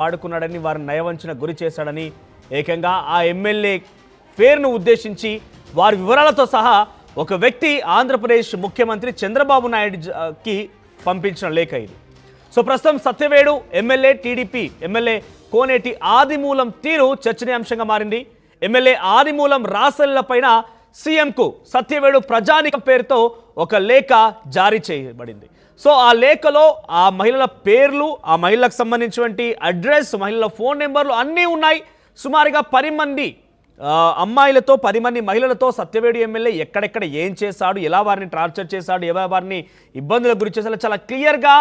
వాడుకున్నాడని వారిని నయవంచన గురి చేశాడని ఏకంగా ఆ ఎమ్మెల్యే పేరును ఉద్దేశించి వారి వివరాలతో సహా ఒక వ్యక్తి ఆంధ్రప్రదేశ్ ముఖ్యమంత్రి చంద్రబాబు నాయుడుకి పంపించిన లేఖ ఇది. సో ప్రస్తుతం సత్యవేడు ఎమ్మెల్యే టీడీపీ ఎమ్మెల్యే కోనేటి ఆదిమూలం తీరు చర్చనీయాంశంగా మారింది. ఎమ్మెల్యే ఆదిమూలం రాసెళ్లపైన సీఎంకు సత్యవేడు ప్రజానికం పేరుతో ఒక లేఖ జారీ చేయబడింది. సో ఆ లేఖలో ఆ మహిళల పేర్లు, ఆ మహిళలకు సంబంధించినటువంటి అడ్రస్, మహిళల ఫోన్ నెంబర్లు అన్నీ ఉన్నాయి. సుమారుగా 10 మంది అమ్మాయిలతో 10 మంది మహిళలతో సత్యవేడు ఎమ్మెల్యే ఎక్కడెక్కడ ఏం చేశాడు, ఎలా వారిని టార్చర్ చేశాడు, ఎలా వారిని ఇబ్బందులకు గురి చేశాడు చాలా క్లియర్గా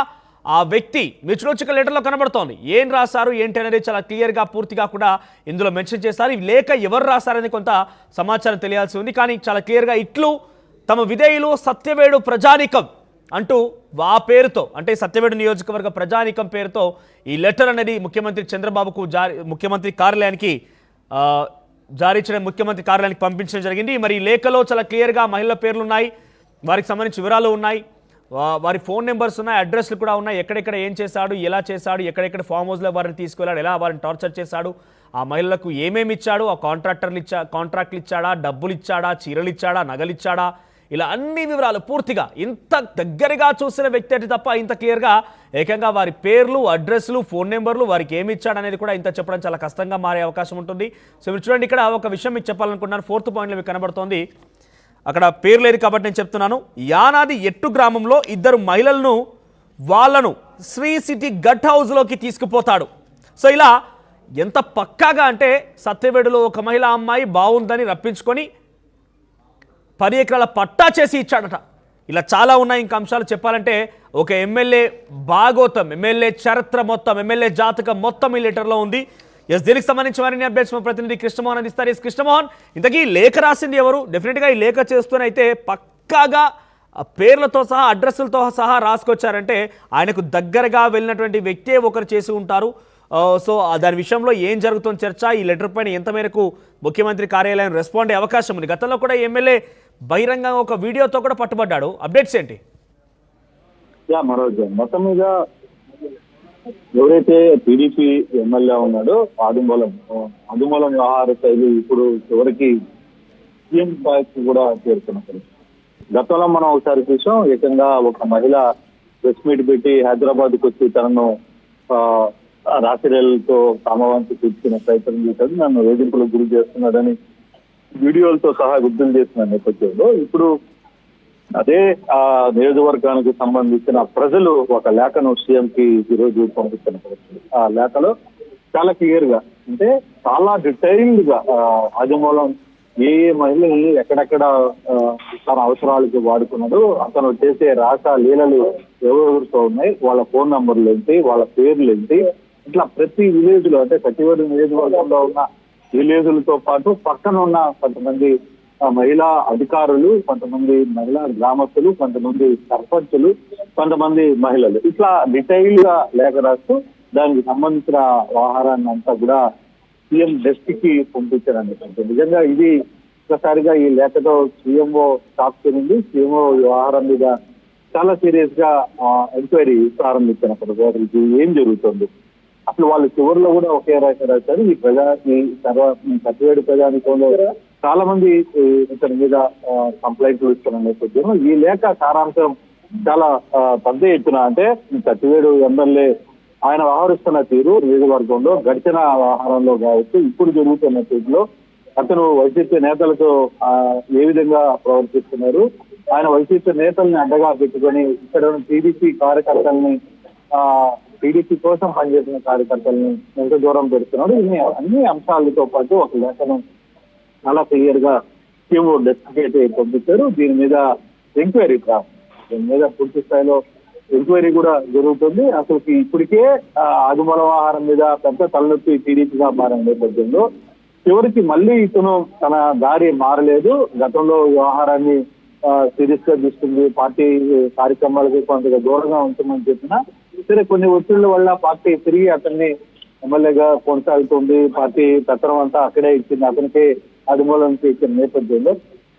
ఆ వ్యక్తి మీరు చూడొచ్చు లెటర్లో కనబడుతోంది. ఏం రాశారు ఏంటి అనేది చాలా క్లియర్గా పూర్తిగా కూడా ఇందులో మెన్షన్ చేశారు. ఈ లేఖ ఎవరు రాశారని కొంత సమాచారం తెలియాల్సి ఉంది. కానీ చాలా క్లియర్గా ఇట్లు తమ విధేయులు సత్యవేడు ప్రజానికం అంటూ ఆ పేరుతో, అంటే సత్యవేడు నియోజకవర్గ ప్రజానికం పేరుతో ఈ లెటర్ అనేది ముఖ్యమంత్రి చంద్రబాబుకు ముఖ్యమంత్రి కార్యాలయానికి జారీ చేయడం, ముఖ్యమంత్రి కార్యాలయానికి పంపించడం జరిగింది. మరి ఈ లేఖలో చాలా క్లియర్గా మహిళల పేర్లు ఉన్నాయి, వారికి సంబంధించిన వివరాలు ఉన్నాయి, వారి ఫోన్ నెంబర్స్ ఉన్నాయి, అడ్రస్లు కూడా ఉన్నాయి, ఎక్కడెక్కడ ఏం చేశాడు, ఎలా చేశాడు, ఎక్కడెక్కడ ఫామ్ హౌస్లో వారిని తీసుకెళ్ళాడు, ఎలా వారిని టార్చర్ చేశాడు, ఆ మహిళలకు ఏమేమి ఇచ్చాడు, ఆ కాంట్రాక్ట్లు ఇచ్చాడా, డబ్బులు ఇచ్చాడా, చీరలు ఇచ్చాడా, నగలు ఇచ్చాడా, ఇలా అన్ని వివరాలు పూర్తిగా ఇంత దగ్గరగా చూసిన వ్యక్తి అంటే తప్ప ఇంత క్లియర్గా ఏకంగా వారి పేర్లు, అడ్రస్లు, ఫోన్ నెంబర్లు, వారికి ఏమి ఇచ్చాడు అనేది కూడా ఇంత చెప్పడం చాలా కష్టంగా మారే అవకాశం ఉంటుంది. సో మీరు చూడండి, ఇక్కడ ఒక విషయం మీకు చెప్పాలనుకుంటున్నాను. 4th పాయింట్లో మీకు కనబడుతోంది, అక్కడ పేరు లేదు కాబట్టి నేను చెప్తున్నాను. యానాది ఎట్టు గ్రామంలో 2 మహిళలను వాళ్ళను శ్రీ సిటీ గట్ హౌస్లోకి తీసుకుపోతాడు. సో ఇలా ఎంత పక్కాగా అంటే సత్యవేడులో ఒక మహిళా అమ్మాయి బాగుందని రప్పించుకొని 10 ఎకరాల పట్టా చేసి ఇచ్చాడట. ఇలా చాలా ఉన్నాయి. ఇంకా అంశాలు చెప్పాలంటే ఒక ఎమ్మెల్యే భాగోతం, ఎమ్మెల్యే చరిత్ర మొత్తం, ఎమ్మెల్యే జాతకం మొత్తం ఈ లెటర్లో ఉంది. దీనికి సంబంధించి మరిన్ని అప్డేట్స్ మా ప్రతినిధి కృష్ణమోహన్ అందిస్తారు. కృష్ణమోహన్, ఇంతకీ లేఖ రాసింది ఎవరు? డెఫినెట్గా ఈ లేఖ చేస్తూనైతే పక్కాగా పేర్లతో సహా అడ్రస్లతో సహా రాసుకొచ్చారంటే ఆయనకు దగ్గరగా వెళ్ళినటువంటి వ్యక్తే ఒకరు చేసి ఉంటారు. సో దాని విషయంలో ఏం జరుగుతుంది చర్చ, ఈ లెటర్ పైన ఎంత మేరకు ముఖ్యమంత్రి కార్యాలయం రెస్పాండ్ అయ్యే అవకాశం ఉంది? గతంలో కూడా ఎమ్మెల్యే బహిరంగంగా ఒక వీడియోతో కూడా పట్టుబడ్డాడు. అప్డేట్స్ ఏంటి? మనోజ్, మొత్తం మీద ఎవరైతే టీడీపీ ఎమ్మెల్యే ఉన్నాడో ఆదిమూలం వ్యవహార శైలి ఇప్పుడు చివరికి సీఎం స్థాయికి కూడా చేరుకున్నారు. గతంలో మనం ఒకసారి చూసాం, ఏకంగా ఒక మహిళ ప్రెస్ మీట్ పెట్టి హైదరాబాద్కి వచ్చి తనను రాసిరేలతో కామవాంతి తీర్చిన ప్రయత్నం చేశాడు, నన్ను వేధింపులకు గురి చేస్తున్నాడని వీడియోలతో సహా విడుదల చేసిన నేపథ్యంలో ఇప్పుడు అదే నియోజకవర్గానికి సంబంధించిన ప్రజలు ఒక లేఖను సీఎంకి ఈరోజు పంపిస్తున్న పరిస్థితి. ఆ లేఖలో చాలా క్లియర్ గా, అంటే చాలా డీటెయిల్డ్ గా ఆదిమూలం ఏ మహిళల్ని ఎక్కడెక్కడ తన అవసరాలకి వాడుకున్నాడు, అతను చేసే రాస లీలలు ఎవరెవరితో ఉన్నాయి, వాళ్ళ ఫోన్ నంబర్లు ఏంటి, వాళ్ళ పేర్లు ఏంటి, ఇట్లా ప్రతి విలేజ్ లో, అంటే సత్యవేడు నియోజకవర్గంలో ఉన్న విలేజులతో పాటు పక్కన ఉన్న కొంతమంది మహిళా అధికారులు, కొంతమంది మహిళా గ్రామస్తులు, కొంతమంది సర్పంచులు, కొంతమంది మహిళలు, ఇట్లా డీటెయిల్ గా లేఖ రాస్తూ దానికి సంబంధించిన వ్యవహారాన్ని అంతా కూడా సీఎం డెస్క్ కి పంపించారని. నిజంగా ఇది ఒకసారిగా ఈ లేఖతో సీఎంఓ షాక్ చేరింది. సీఎంఓ వ్యవహారం మీద చాలా సీరియస్ గా ఎంక్వైరీ ప్రారంభించినప్పుడు ఏం జరుగుతుంది, అసలు వాళ్ళు చివరిలో కూడా ఒకే రాశారు. ఈ సత్యవేడు ప్రజానికంలో చాలా మంది ఇతని మీద కంప్లైంట్లు ఇస్తున్న నేపథ్యంలో ఈ లేఖ సారాంశం చాలా పెద్ద ఎత్తున, అంటే సత్యవేడు ఎమ్మెల్యే ఆయన వ్యవహరిస్తున్న తీరు నియోజకవర్గంలో గడిచిన వ్యవహారంలో కావచ్చు, ఇప్పుడు జరుగుతున్న తీరులో అతను వైసీపీ నేతలతో ఏ విధంగా ప్రవర్తిస్తున్నారు, ఆయన వైసీపీ నేతల్ని అడ్డగా పెట్టుకొని ఇక్కడ టీడీపీ కార్యకర్తల్ని, టీడీపీ కోసం పనిచేసిన కార్యకర్తల్ని ఎంత దూరం పెడుతున్నాడు, అన్ని అంశాలతో పాటు ఒక లేఖను చాలా క్లియర్ గా సీఎం డెస్క్ అయితే పంపించారు. దీని మీద ఎంక్వైరీ దీని మీద పూర్తి స్థాయిలో ఎంక్వైరీ కూడా జరుగుతుంది. అసలు ఇప్పటికే ఆదిమూల వ్యవహారం మీద పెద్ద తలనొప్పి టీడీపీగా మారిన నేపథ్యంలో చివరికి మళ్ళీ ఇతను తన దారి మారలేదు. గతంలో వ్యవహారాన్ని సీరియస్ గా తీసుకుంది, పార్టీ కార్యక్రమాలకి కొంత దూరంగా ఉంటుందని చెప్పినా సరే కొన్ని ఒత్తిళ్ల వల్ల పార్టీ తిరిగి అతన్ని ఎమ్మెల్యేగా కొనసాగుతుంది, పార్టీ పత్రం అంతా అక్కడే ఇచ్చింది, అతనికి ఆదిమూలంకి ఇచ్చిన నేపథ్యంలో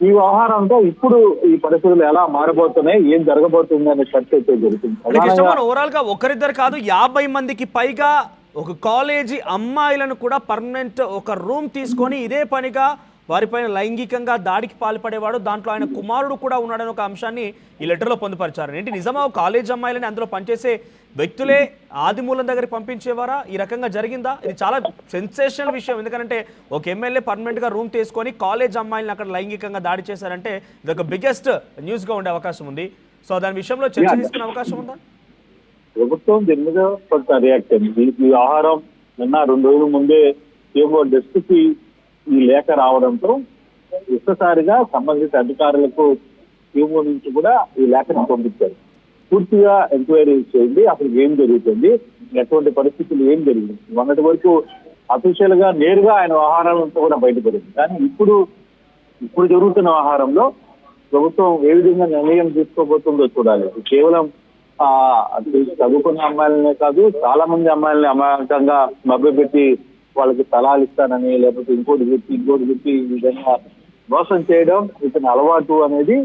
ఈ వ్యవహారంతో ఇప్పుడు ఈ పరిస్థితులు ఎలా మారబోతున్నాయి, ఏం జరగబోతుంది అనే చర్చ అయితే జరుగుతుంది. ఓవరాల్ గా ఒకరిద్దరు కాదు 50 మందికి పైగా ఒక కాలేజీ అమ్మాయిలను కూడా పర్మనెంట్ ఒక రూమ్ తీసుకొని ఇదే పనిగా వారిపైన లైంగికంగా దాడికి పాల్పడేవాడు, దాంట్లో ఆయన కుమారుడు కూడా ఉన్నాడని ఒక అంశాన్ని ఈ లెటర్లో పొందుపరిచారు. ఏంటి నిజమా కాలేజ్ అమ్మాయిలని అందులో పనిచేసే వ్యక్తులే ఆదిమూలం దగ్గరికి పంపించేవారా? ఈ రకంగా జరిగిందా? ఇది చాలా సెన్సేషనల్ విషయం. ఎందుకంటే ఒక ఎమ్మెల్యే పర్మనెంట్గా రూమ్ తీసుకొని కాలేజ్ అమ్మాయిలను అక్కడ లైంగికంగా దాడి చేశారంటే ఇది ఒక బిగ్గెస్ట్ న్యూస్గా ఉండే అవకాశం ఉంది. సో దాని విషయంలో చర్చ తీసుకునే అవకాశం ఉందా? ప్రభుత్వం దీని మీద కొంత రియాక్ట్ అయింది. ఈ వ్యవహారం నిన్న 2 రోజుల ముందే ఏమో డెస్క్కి ఈ లేఖ రావడంతో ఒక్కసారిగా సంబంధిత అధికారులకు ఏమో నుంచి కూడా ఈ లేఖను పంపించారు. పూర్తిగా ఎంక్వైరీ చేయండి, అసలు ఏం జరుగుతుంది, ఎటువంటి పరిస్థితులు ఏం జరిగింది. మొన్నటి వరకు అఫీషియల్ గా నేరుగా ఆయన వ్యవహారాలంతా కూడా బయటపడింది. కానీ ఇప్పుడు జరుగుతున్న వ్యవహారంలో ప్రభుత్వం ఏ విధంగా నిర్ణయం తీసుకోబోతుందో చూడాలి. కేవలం చదువుకున్న అమ్మాయిలనే కాదు, చాలా మంది అమ్మాయిలని అమాయకంగా మభ్యపెట్టి వాళ్ళకి స్థలాలు ఇస్తానని, లేకపోతే ఇంకోటి పెట్టి ఈ విధంగా మోసం చేయడం ఇతని అలవాటు అనేది.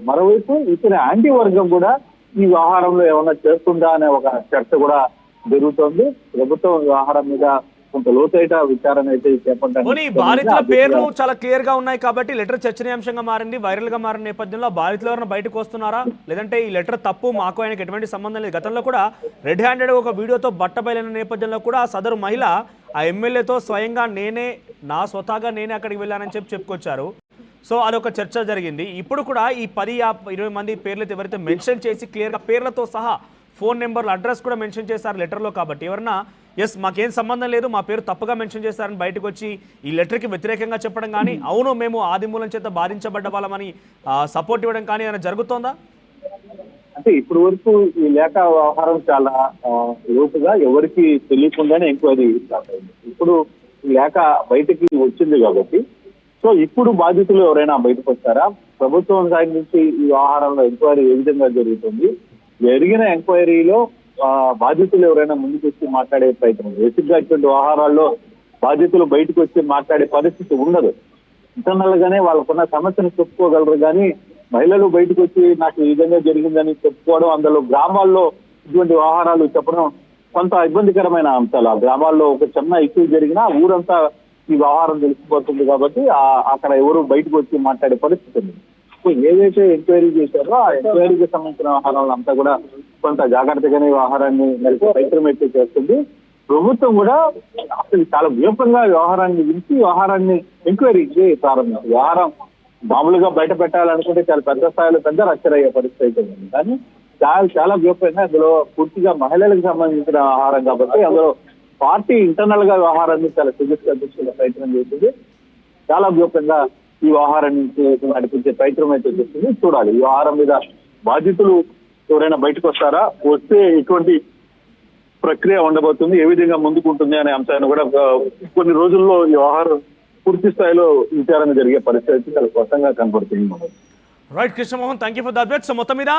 మరోవైపు ఇతని యాంటీ వర్గం కూడా ఈ వ్యవహారంలో ఏమన్నా చేస్తుందా అనే ఒక చర్చ కూడా జరుగుతోంది. ప్రభుత్వం వ్యవహారం మీద కొంత లోతైన విచారణ అయితే చేపట్టారు. బాధితుల పేర్లు చాలా క్లియర్ గా ఉన్నాయి కాబట్టి లెటర్ చర్చనీయాంశంగా మారింది, వైరల్ గా మారిన నేపథ్యంలో బాధితులు ఎవరైనా బయటకు వస్తున్నారా, లేదంటే ఈ లెటర్ తప్పు, మాకు ఆయనకి ఎటువంటి సంబంధం లేదు. గతంలో కూడా రెడ్ హ్యాండెడ్ ఒక వీడియోతో బట్టబయలైన నేపథ్యంలో కూడా సదరు మహిళ ఆ ఎమ్మెల్యేతో స్వయంగా నా స్వతహాగా నేనే అక్కడికి వెళ్ళానని చెప్పుకొచ్చారు. సో అదొక చర్చ జరిగింది. ఇప్పుడు కూడా ఈ 10-20 మంది పేర్లతో ఎవరైతే మెన్షన్ చేసి క్లియర్గా పేర్లతో సహా ఫోన్ నెంబర్లు, అడ్రస్ కూడా మెన్షన్ చేశారు లెటర్లో. కాబట్టి ఎవరన్నా మాకేం సంబంధం లేదు, మా పేరు తప్పుగా మెన్షన్ చేశారని బయటకు వచ్చి ఈ లెటర్కి వ్యతిరేకంగా చెప్పడం కానీ, అవును మేము ఆదిమూలం చేత బాధించబడ్డ వాళ్ళమని సపోర్ట్ ఇవ్వడం కానీ ఏమైనా జరుగుతోందా? అంటే ఇప్పుడు వరకు ఈ లేఖ వ్యవహారం చాలా లోతుగా ఎవరికి తెలియకుండానే ఎంక్వైరీ స్టార్ట్ అయింది. ఇప్పుడు ఈ లేఖ బయటకి వచ్చింది కాబట్టి సో ఇప్పుడు బాధితులు ఎవరైనా బయటకు వచ్చారా, ప్రభుత్వం సైడ్ నుంచి ఈ వ్యవహారంలో ఎంక్వైరీ ఏ విధంగా జరుగుతుంది, జరిగిన ఎంక్వైరీలో బాధితులు ఎవరైనా ముందుకు వచ్చి మాట్లాడే ప్రయత్నం. బేసిక్ గా ఇటువంటి వ్యవహారాల్లో బాధితులు బయటకు వచ్చి మాట్లాడే పరిస్థితి ఉండదు. ఇంటర్నల్ గానే వాళ్ళకున్న సమస్యను చెప్పుకోగలరు. కానీ మహిళలు బయటకు వచ్చి నాకు ఈ విధంగా జరిగిందని చెప్పుకోవడం, అందులో గ్రామాల్లో ఇటువంటి వ్యవహారాలు చెప్పడం కొంత ఇబ్బందికరమైన అంశాలు. ఆ గ్రామాల్లో ఒక చిన్న ఇష్యూ జరిగినా ఊరంతా ఈ వ్యవహారం తెలిసిపోతుంది. కాబట్టి అక్కడ ఎవరు బయటకు వచ్చి మాట్లాడే పరిస్థితి ఉంది. సో ఏదైతే ఎంక్వైరీ చేశారో ఆ ఎంక్వైరీకి సంబంధించిన వ్యవహారాలు అంతా కూడా కొంత జాగ్రత్తగానే వ్యవహారాన్ని ప్రయత్నం అయితే చేస్తుంది. ప్రభుత్వం కూడా అసలు చాలా వ్యూపంగా వ్యవహారాన్ని విడిచి వ్యవహారాన్ని ఎంక్వైరీకి ప్రారంభించింది. వ్యవహారం మామూలుగా బయట పెట్టాలనుకుంటే చాలా పెద్ద స్థాయిలో పెద్ద రచ్చర్ అయ్యే పరిస్థితి అయితే ఉంది. కానీ చాలా వ్యూపంగా అందులో పూర్తిగా మహిళలకు సంబంధించిన వ్యవహారం కాబట్టి అందులో పార్టీ ఇంటర్నల్ గా వ్యవహారాన్ని చాలా సీరియస్ గా తీసుకునే ప్రయత్నం చేస్తుంది. చాలా వ్యూపంగా ఈ వ్యవహారాన్ని నడిపించే ప్రయత్నం అయితే చేస్తుంది. చూడాలి ఈ వ్యవహారం మీద బాధితులు ఎవరైనా బయటకు వస్తారా, వస్తే ఎటువంటి ప్రక్రియ ఉండబోతుంది, ఏ విధంగా ముందుకుంటుంది అనే అంశాన్ని కూడా కొన్ని రోజుల్లో ఈ వ్యవహారం పూర్తి స్థాయిలో విచారణ జరిగే పరిస్థితి చాలా స్పష్టంగా కనపడుతుంది. Right Krishnamohan, thank you for the update. So మొత్తం మీద